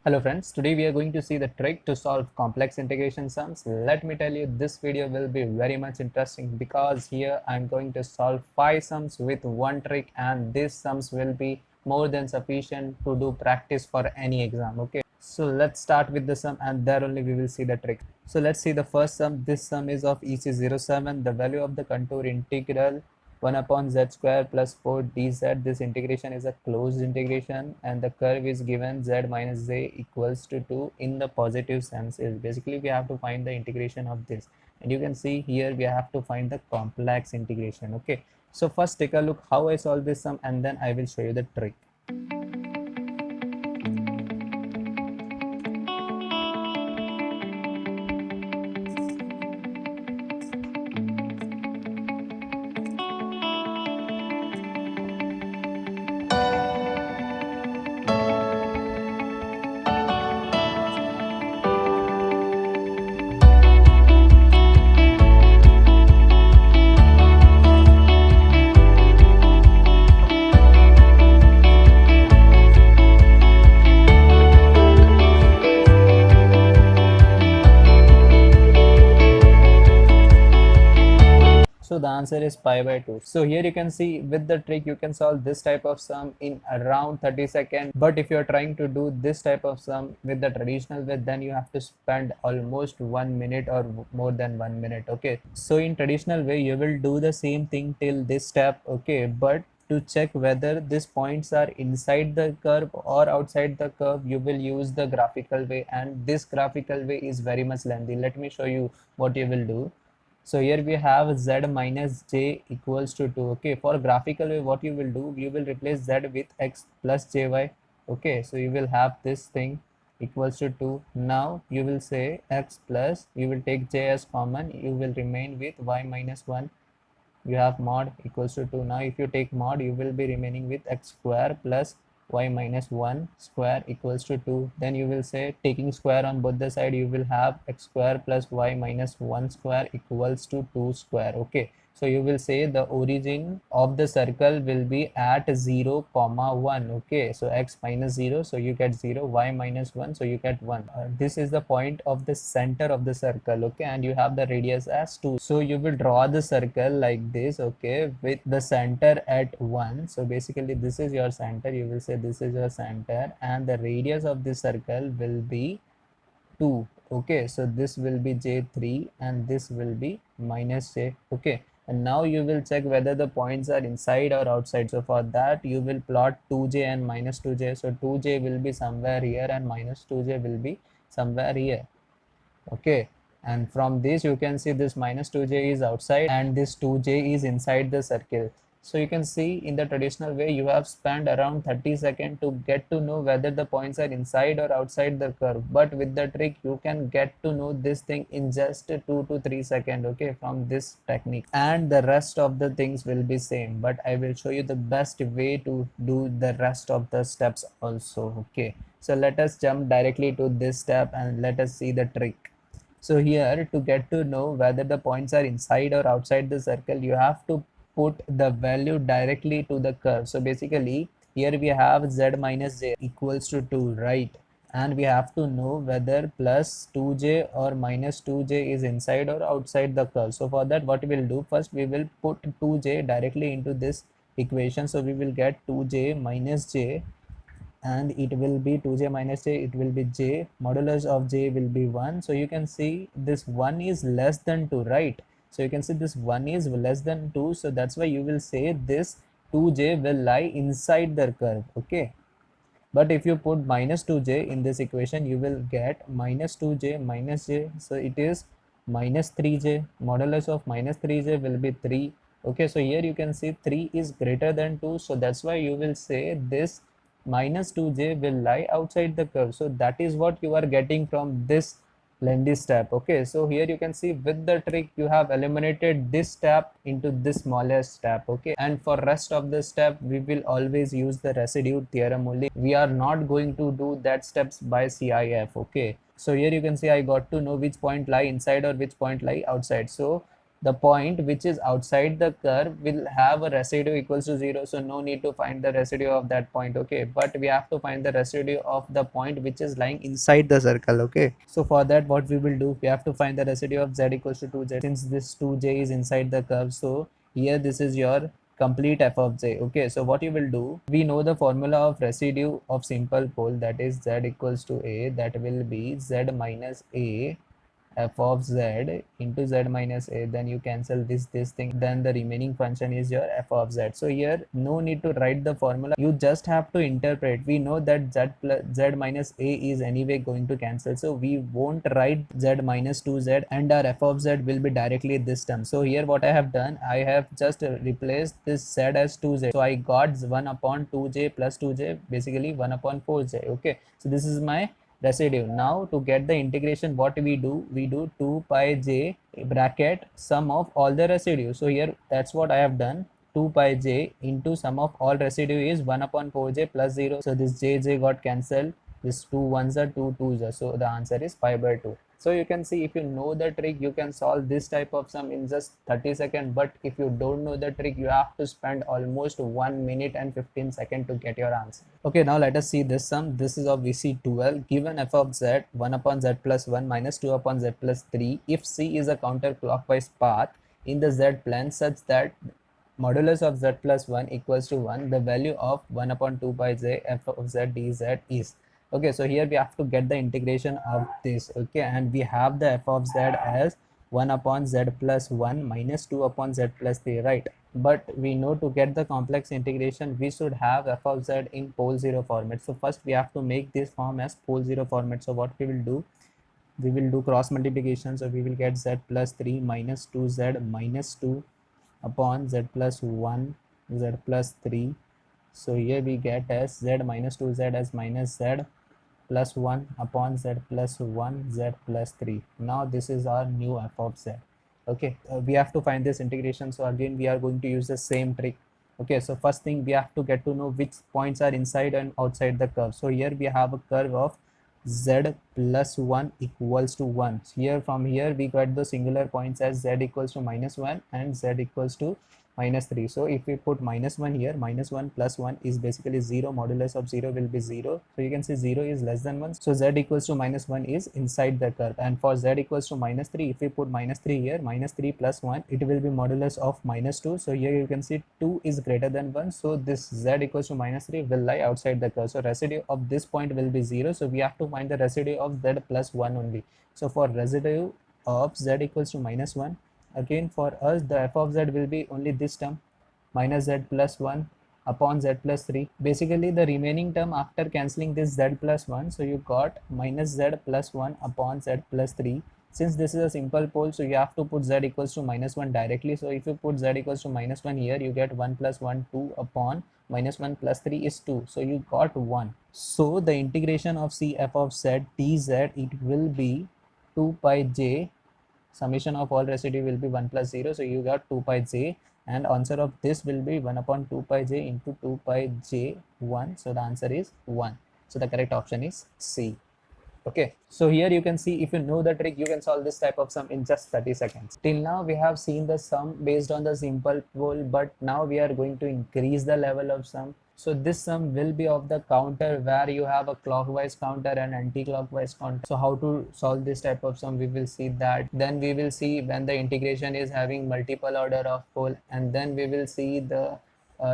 Hello friends, today we are going to see the trick to solve complex integration sums. Let me tell you, this video will be very much interesting because here I'm going to solve 5 sums with one trick, and these sums will be more than sufficient to do practice for any exam. Okay, so let's start with the sum and there only we will see the trick. So let's see the first sum. This sum is of EC07. The value of the contour integral 1 upon z square plus 4 dz. This integration is a closed integration and the curve is given z minus j equals to 2 in the positive sense. Is basically we have to find the integration of this, and you can see here we have to find the complex integration. Okay, so first take a look how I solve this sum and then I will show you the trick. So the answer is pi by 2. So here you can see with the trick you can solve this type of sum in around 30 seconds. But if you are trying to do this type of sum with the traditional way, then you have to spend almost 1 minute or more than 1 minute. Okay, so in traditional way you will do the same thing till this step. Okay, but to check whether these points are inside the curve or outside the curve, you will use the graphical way, and this graphical way is very much lengthy. Let me show you what you will do. So here we have z minus j equals to 2. Okay, for graphical way, what you will do, you will replace z with x plus jy. Okay, so you will have this thing equals to 2. Now you will say x plus, you will take j as common, you will remain with y minus 1. You have mod equals to 2. Now if you take mod, you will be remaining with x square plus y minus 1 square equals to 2. Then you will say, taking square on both the side, you will have x square plus y minus 1 square equals to 2 square. Okay, so you will say the origin of the circle will be at 0 comma 1. Okay, so x minus 0, so you get 0, y minus 1, so you get 1. This is the point of the center of the circle. Okay, and you have the radius as 2, so you will draw the circle like this. Okay, with the center at 1. So basically this is your center, you will say this is your center, and the radius of this circle will be 2. Okay, so this will be j3 and this will be minus j. Okay, and now you will check whether the points are inside or outside. So for that you will plot 2j and minus 2j. So 2j will be somewhere here and minus 2j will be somewhere here. Okay, and from this you can see this minus 2j is outside and this 2j is inside the circle. So you can see in the traditional way you have spent around 30 seconds to get to know whether the points are inside or outside the curve, but with the trick you can get to know this thing in just 2 to 3 seconds. Okay, from this technique, and the rest of the things will be same, but I will show you the best way to do the rest of the steps also. Okay, so let us jump directly to this step and let us see the trick. So here, to get to know whether the points are inside or outside the circle, you have to put the value directly to the curve. So basically here we have z minus j equals to 2, right? And we have to know whether plus 2j or minus 2j is inside or outside the curve. So for that, what we will do, first we will put 2j directly into this equation. So we will get 2j minus j, and it will be 2j minus j, it will be j, modulus of j will be 1. So you can see this 1 is less than 2, right? So you can see this 1 is less than 2, so that's why you will say this 2j will lie inside the curve. Okay, but if you put minus 2j in this equation, you will get minus 2j minus j, so it is minus 3j. Modulus of minus 3j will be 3. Okay, so here you can see 3 is greater than 2, so that's why you will say this minus 2j will lie outside the curve. So that is what you are getting from this lengthy step. Okay, so here you can see with the trick you have eliminated this step into this smallest step. Okay, and for rest of the step we will always use the residue theorem only. We are not going to do that steps by CIF. Okay, so here you can see I got to know which point lie inside or which point lie outside. So the point which is outside the curve will have a residue equals to 0, so no need to find the residue of that point. Okay, but we have to find the residue of the point which is lying inside the circle. Okay, so for that what we will do, we have to find the residue of z equals to 2z, since this 2j is inside the curve. So here this is your complete f of j. Okay, so what you will do, we know the formula of residue of simple pole, that is z equals to a, that will be z minus a f of z into z minus a, then you cancel this thing, then the remaining function is your f of z. So here no need to write the formula, you just have to interpret. We know that z minus a is anyway going to cancel, so we won't write z minus 2z, and our f of z will be directly this term. So here what I have done, I have just replaced this z as 2z, so I got 1 upon 2j plus 2j, basically 1 upon 4j. Okay, so this is my residue. Now to get the integration, what we do 2 pi j bracket sum of all the residue. So here that's what I have done, 2 pi j into sum of all residue is 1 upon 4j plus 0. So this j got cancelled, this 2 ones are 2 2s are, so the answer is pi by 2. So you can see, if you know the trick, you can solve this type of sum in just 30 seconds. But if you don't know the trick, you have to spend almost 1 minute and 15 seconds to get your answer. Okay, now let us see this sum. This is of VC12. Given f of z 1 upon z plus 1 minus 2 upon z plus 3. If c is a counterclockwise path in the z plane such that modulus of z plus 1 equals to 1, the value of 1 upon 2 pi j f of z dz is. Okay, so here we have to get the integration of this. Okay, and we have the f of z as 1 upon z plus 1 minus 2 upon z plus 3, right? But we know to get the complex integration, we should have f of z in pole 0 format. So first we have to make this form as pole 0 format. So what we will do, we will do cross multiplication. So we will get z plus 3 minus 2z minus 2 upon z plus 1 z plus 3. So here we get as z minus 2z as minus z plus 1 upon z plus 1 z plus 3. Now this is our new f of z. Okay, we have to find this integration. So again we are going to use the same trick. Okay, so first thing we have to get to know which points are inside and outside the curve. So here we have a curve of z plus 1 equals to 1. So here from here we got the singular points as z equals to minus 1 and z equals to minus 3. So if we put minus 1 here, minus 1 plus 1 is basically 0. Modulus of 0 will be 0. So you can see 0 is less than 1. So z equals to minus 1 is inside the curve. And for z equals to minus 3, if we put minus 3 here, minus 3 plus 1, it will be modulus of minus 2. So here you can see 2 is greater than 1. So this z equals to minus 3 will lie outside the curve. So residue of this point will be 0. So we have to find the residue of z plus 1 only. So for residue of z equals to minus 1, again for us the f of z will be only this term, minus z plus 1 upon z plus 3. Basically the remaining term after cancelling this z plus 1, so you got minus z plus 1 upon z plus 3. Since this is a simple pole, so you have to put z equals to minus 1 directly. So if you put z equals to minus 1 here, you get 1 plus 1 2 upon minus 1 plus 3 is 2. So you got 1. So the integration of c f of z dz, it will be 2 pi j, summation of all residue will be 1 plus 0. So you got 2 pi j, and answer of this will be 1 upon 2 pi j into 2 pi j 1. So the answer is 1. So the correct option is C. Okay, so here you can see, if you know the trick, you can solve this type of sum in just 30 seconds. Till now we have seen the sum based on the simple pole, but now we are going to increase the level of sum. So this sum will be of the counter where you have a clockwise counter and anti-clockwise counter. So how to solve this type of sum, we will see that. Then we will see when the integration is having multiple order of pole, and then we will see the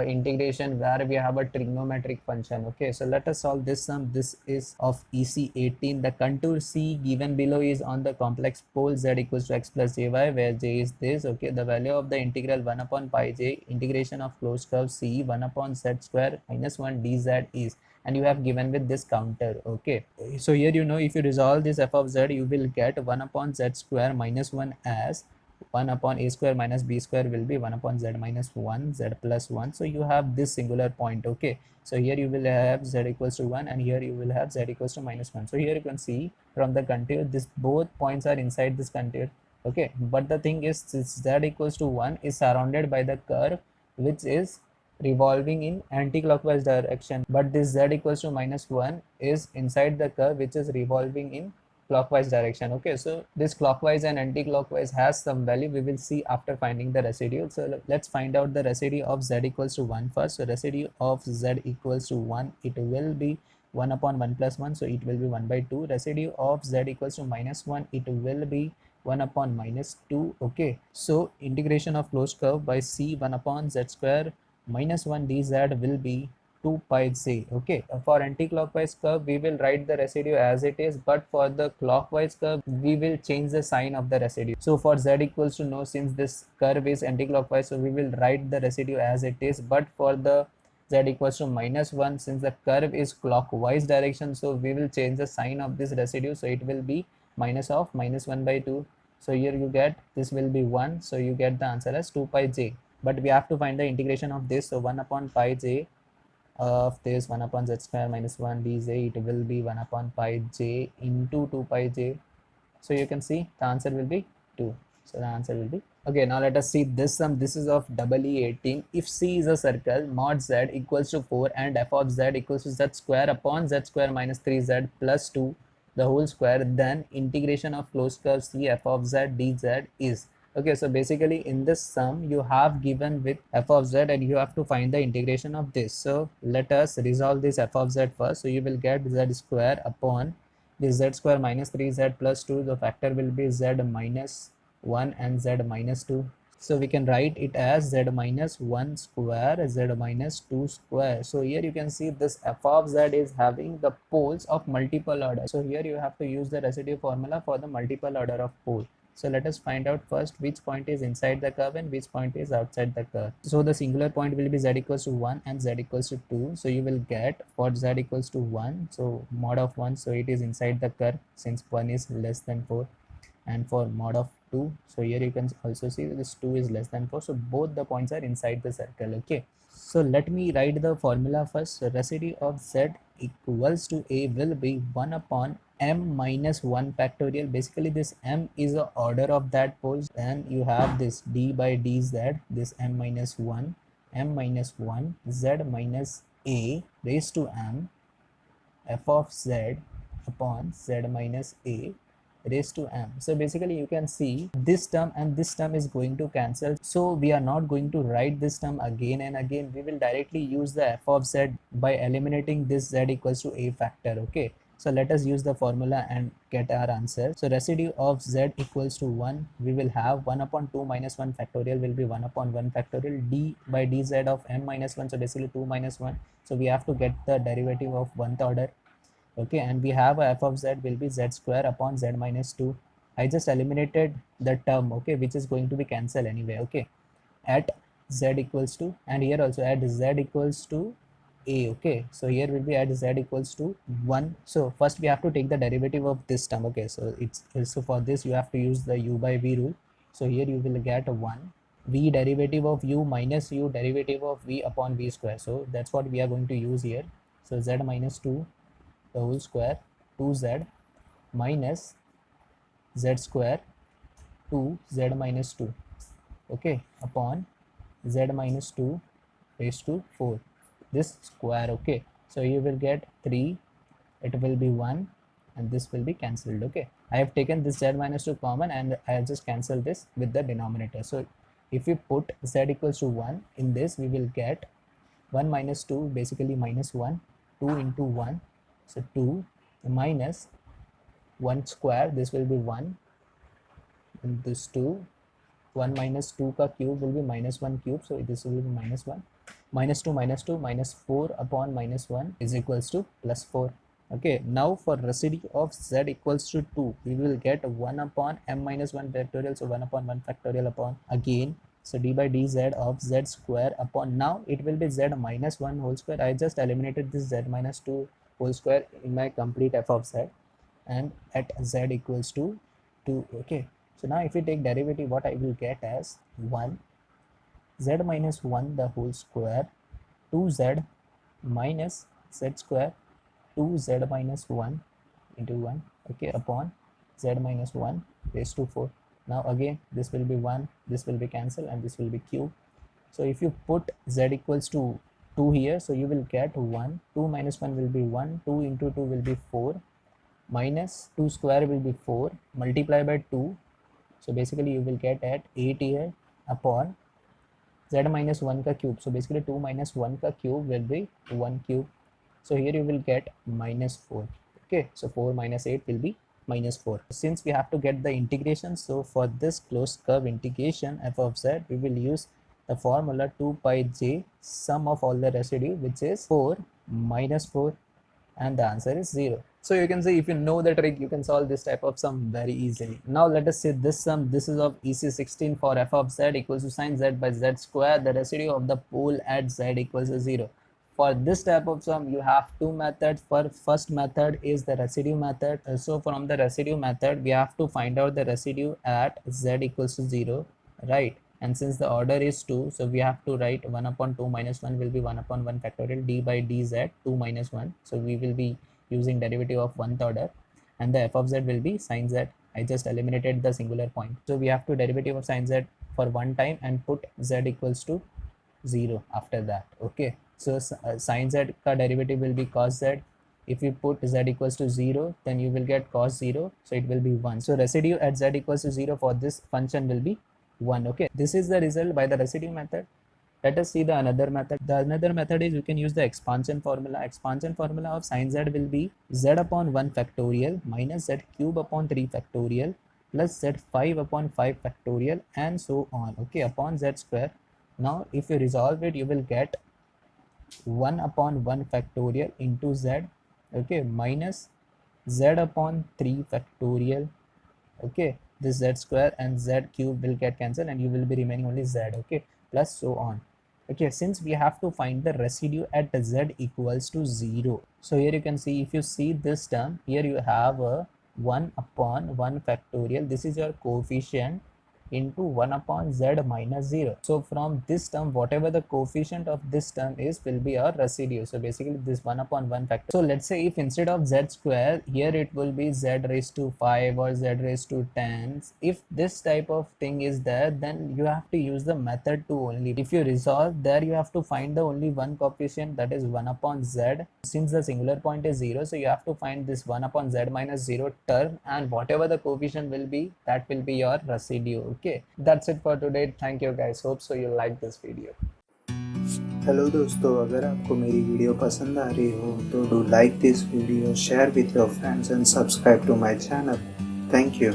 integration where we have a trigonometric function. Okay, so let us solve this sum. This is of EC18. The contour C given below is on the complex pole z equals to x plus jy, where j is this. Okay, the value of the integral 1 upon pi j integration of closed curve C 1 upon z square minus 1 dz is, and you have given with this counter. Okay, so here you know, if you resolve this f of z, you will get 1 upon z square minus 1 as 1 upon a square minus b square will be 1 upon z minus 1 z plus 1. So you have this singular point. Okay, so here you will have z equals to 1, and here you will have z equals to minus 1. So here you can see from the contour, this both points are inside this contour. Okay, but the thing is, this z equals to 1 is surrounded by the curve which is revolving in anti-clockwise direction, but this z equals to minus 1 is inside the curve which is revolving in clockwise direction. Okay, so this clockwise and anti-clockwise has some value. We will see after finding the residue. So let's find out the residue of z equals to 1 first. So residue of z equals to 1, it will be 1 upon 1 plus 1, so it will be 1 by 2. Residue of z equals to minus 1, it will be 1 upon minus 2. Okay, so integration of closed curve by c 1 upon z square minus 1 dz will be 2 pi z. Okay, for anti-clockwise curve we will write the residue as it is, but for the clockwise curve we will change the sign of the residue. So for z equals to no, since this curve is anti-clockwise, so we will write the residue as it is, but for the z equals to minus 1, since the curve is clockwise direction, so we will change the sign of this residue, so it will be minus of minus 1 by 2. So here you get this will be 1, so you get the answer as 2 pi j, but we have to find the integration of this. So 1 upon pi j of this 1 upon z square minus 1 dz, it will be 1 upon pi j into 2 pi j. So you can see the answer will be 2. So the answer will be, okay, now let us see this sum. This is of EE18. If C is a circle, mod z equals to 4 and f of z equals to z square upon z square minus 3z plus 2 the whole square, then integration of closed curve C f of z dz is. Okay, so basically in this sum you have given with f of z and you have to find the integration of this. So let us resolve this f of z first. So you will get z square upon this z square minus 3z plus 2. The factor will be z minus 1 and z minus 2. So we can write it as z minus 1 square, z minus 2 square. So here you can see this f of z is having the poles of multiple order. So here you have to use the residue formula for the multiple order of pole. So let us find out first which point is inside the curve and which point is outside the curve. So the singular point will be z equals to 1 and z equals to 2. So you will get for z equals to 1, so mod of 1, so it is inside the curve since 1 is less than 4. And for mod of 2, so here you can also see this 2 is less than 4, so both the points are inside the circle. Okay, so let me write the formula first. So residue of z equals to a will be 1 upon m minus 1 factorial. Basically this m is the order of that pole, then you have this d by dz, this m minus 1 z minus a raised to m f of z upon z minus a raised to m. So basically you can see this term and this term is going to cancel, so we are not going to write this term again and again. We will directly use the f of z by eliminating this z equals to a factor. Okay, so let us use the formula and get our answer. So residue of z equals to 1, we will have 1 upon 2 minus 1 factorial will be 1 upon 1 factorial, d by dz of m minus 1, so basically 2 minus 1, so we have to get the derivative of 1th order. Okay, and we have a f of z will be z square upon z minus 2. I just eliminated the term, okay, which is going to be cancelled anyway. Okay, at z equals to, and here also at z equals to a. Okay, so here will be at z equals to 1. So first we have to take the derivative of this term. Okay, so it's so for this you have to use the u by v rule. So here you will get 1 v derivative of u minus u derivative of v upon v square. So that's what we are going to use here. So z minus 2 the whole square 2z minus z square 2z minus 2, okay, upon z minus 2 raised to 4, this square. Okay, so you will get 3, it will be 1 and this will be cancelled. Okay, I have taken this z minus 2 common and I have just cancelled this with the denominator. So if we put z equals to 1 in this, we will get 1 minus 2, basically minus 1, 2 into 1, so 2 minus 1 square, this will be 1, and this 2, 1 minus 2 ka cube will be minus 1 cube, so this will be minus 1, minus 2 minus 2 minus 4 upon minus 1 is equals to plus 4. Okay, now for residue of z equals to 2, we will get 1 upon m minus 1 factorial, so 1 upon 1 factorial upon again, so d by dz of z square upon, now it will be z minus 1 whole square. I just eliminated this z minus 2 whole square in my complete f of z, and at z equals to 2. Okay, so now if we take derivative, what I will get as 1 z minus 1 the whole square 2z minus z square 2z minus 1 into 1, okay, upon z minus 1 raised to 4. Now again this will be 1, this will be cancelled and this will be cube. So if you put z equals to 2 here, so you will get 1, 2 minus 1 will be 1, 2 into 2 will be 4, minus 2 square will be 4, multiply by 2, so basically you will get at 8 here upon z minus 1 ka cube, so basically 2 minus 1 ka cube will be 1 cube, so here you will get minus 4. Okay, so 4 minus 8 will be minus 4. Since we have to get the integration, so for this closed curve integration f of z, we will use the formula 2 pi j sum of all the residue, which is 4 minus 4, and the answer is 0. So you can see, if you know the trick, you can solve this type of sum very easily. Now let us say this sum, this is of EC16 for f of z equals to sin z by z square, the residue of the pole at z equals to 0. For this type of sum, you have two methods. For first method is the residue method. So from the residue method, we have to find out the residue at z equals to 0, right? And since the order is 2, so we have to write 1 upon 2 minus 1 will be 1 upon 1 factorial d by dz 2 minus 1. So we will be using derivative of 1th order, and the f of z will be sin z. I just eliminated the singular point. So we have to derivative of sin z for one time and put z equals to 0 after that. Okay, so sin z ka derivative will be cos z. If you put z equals to 0, then you will get cos 0, so it will be 1. So residue at z equals to 0 for this function will be 1. Okay, this is the result by the residue method. Let us see the another method. The another method is you can use the expansion formula. Expansion formula of sin z will be z upon 1 factorial minus z cube upon 3 factorial plus z 5 upon 5 factorial and so on. Okay, upon z square. Now if you resolve it, you will get 1 upon 1 factorial into z, okay, minus z upon 3 factorial, okay, this z square and z cube will get cancelled and you will be remaining only z, okay, plus so on. Okay, since we have to find the residue at z equals to 0, so here you can see, if you see this term, here you have a 1 upon 1 factorial, this is your coefficient, into 1 upon z minus 0. So from this term, whatever the coefficient of this term is will be our residue. So basically this 1 upon 1 factor. So let's say if instead of z square, here it will be z raised to 5 or z raised to 10. If this type of thing is there, then you have to use the method 2 only. If you resolve there, you have to find the only one coefficient, that is 1 upon z. Since the singular point is 0, so you have to find this 1 upon z minus 0 term, and whatever the coefficient will be, that will be your residue. Okay, that's it for today. Thank you guys, hope so you like this video. Hello दोस्तों, अगर आपको मेरी video पसंद आ रही हो तो do like this video, share with your friends and subscribe to my channel. Thank you.